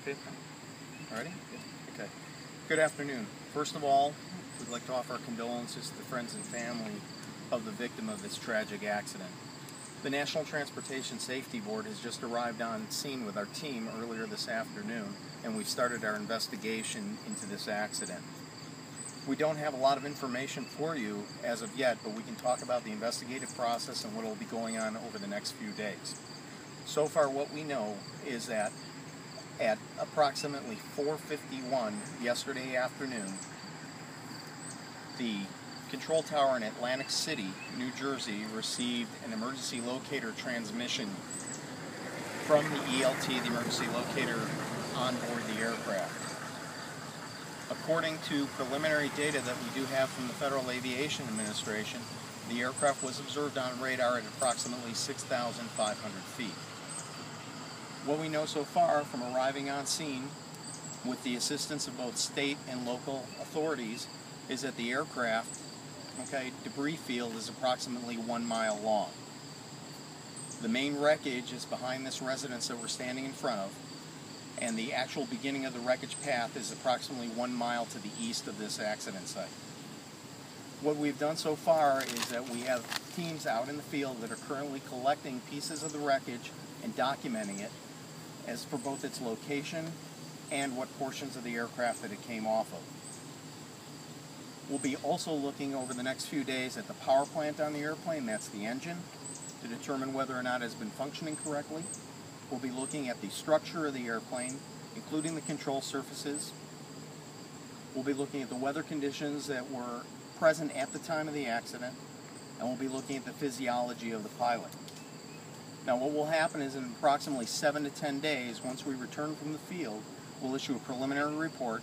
Okay. Alrighty? Okay. Good afternoon. First of all, we'd like to offer our condolences to the friends and family of the victim of this tragic accident. The National Transportation Safety Board has just arrived on scene with our team earlier this afternoon, and we've started our investigation into this accident. We don't have a lot of information for you as of yet, but we can talk about the investigative process and what will be going on over the next few days. So far, what we know is that at approximately 4:51 yesterday afternoon, the control tower in Atlantic City, New Jersey, received an emergency locator transmission from the ELT, the emergency locator on board the aircraft. According to preliminary data that we do have from the Federal Aviation Administration, the aircraft was observed on radar at approximately 6,500 feet. What we know so far from arriving on scene with the assistance of both state and local authorities is that the aircraft, debris field is approximately 1 mile long. The main wreckage is behind this residence that we're standing in front of, and the actual beginning of the wreckage path is approximately 1 mile to the east of this accident site. What we've done so far is that we have teams out in the field that are currently collecting pieces of the wreckage and documenting it as for both its location and what portions of the aircraft that it came off of. We'll be also looking over the next few days at the power plant on the airplane, that's the engine, to determine whether or not it has been functioning correctly. We'll be looking at the structure of the airplane, including the control surfaces. We'll be looking at the weather conditions that were present at the time of the accident, and we'll be looking at the physiology of the pilot. Now, what will happen is in approximately 7 to 10 days, once we return from the field, we'll issue a preliminary report,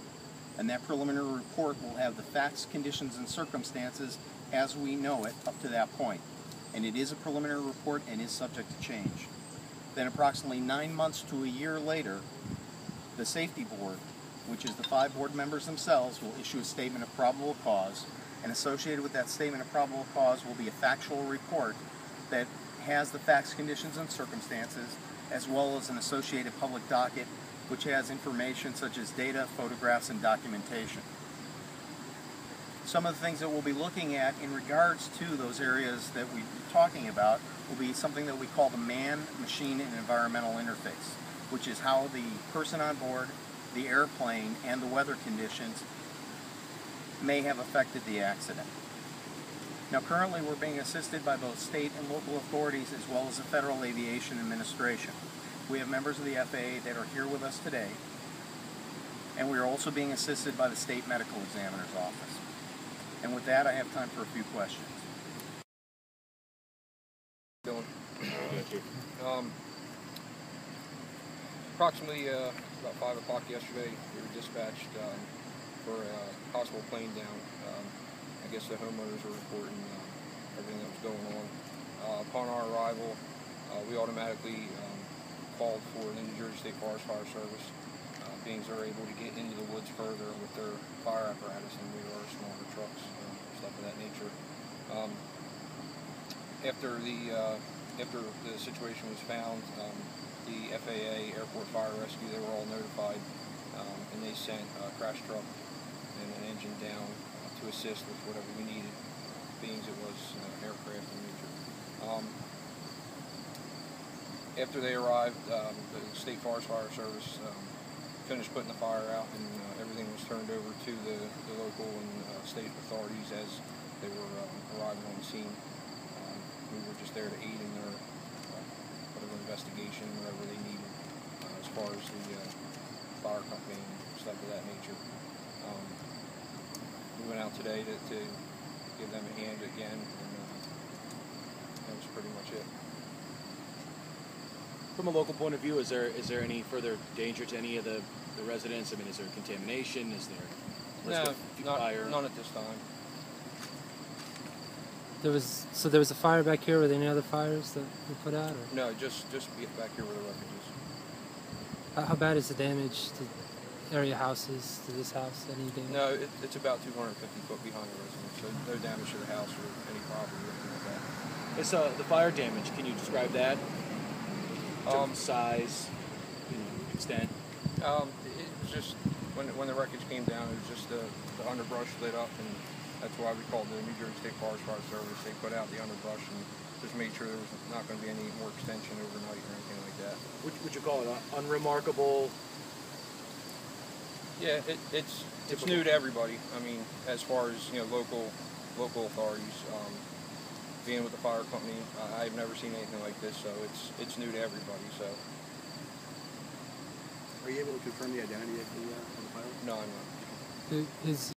and that preliminary report will have the facts, conditions, and circumstances as we know it up to that point. And it is a preliminary report and is subject to change. Then approximately 9 months to a year later, the safety board, which is the 5 board members themselves, will issue a statement of probable cause, and associated with that statement of probable cause will be a factual report that has the facts, conditions, and circumstances, as well as an associated public docket which has information such as data, photographs, and documentation. Some of the things that we'll be looking at in regards to those areas that we're talking about will be something that we call the man, machine, and environmental interface, which is how the person on board, the airplane, and the weather conditions may have affected the accident. Now, currently we're being assisted by both state and local authorities as well as the Federal Aviation Administration. We have members of the FAA that are here with us today, and we are also being assisted by the State Medical Examiner's Office. And with that, I have time for a few questions. Approximately about 5 o'clock yesterday, we were dispatched for a possible plane down. I guess the homeowners were reporting everything that was going on. Upon our arrival, we automatically called for the New Jersey State Forest Fire Service. Beings are able to get into the woods further with their fire apparatus and we are smaller trucks, stuff of that nature. After the situation was found, the FAA, Airport Fire Rescue, they were all notified, and they sent a crash truck and an engine down to assist with whatever we needed, being it was aircraft in nature. After they arrived, the State Forest Fire Service finished putting the fire out, and everything was turned over to the local and state authorities as they were arriving on the scene. We were just there to aid in their whatever investigation, whatever they needed, as far as the fire company and stuff of that nature. We went out today to give them a hand again, and that was pretty much it. From a local point of view, is there any further danger to any of the residents? I mean, is there contamination? Is there risk of fire? None at this time. There was a fire back here. Were there any other fires that were put out? Or? No, just back here where the wreckage is. How bad is the damage to area houses, to this house? Any damage? No, it's about 250 foot behind the residence, so no damage to the house or any property or anything like that. It's the fire damage. Can you describe that? In terms of size, extent? It was just when the wreckage came down, it was just the underbrush lit up, and that's why we called the New Jersey State Forest Fire Service. They put out the underbrush and just made sure there was not going to be any more extension overnight or anything like that. Would you call it unremarkable? Yeah, it's new to everybody. I mean, as far as local authorities, being with the fire company, I've never seen anything like this, so it's new to everybody. So. Are you able to confirm the identity of the pilot? No, I'm not. Is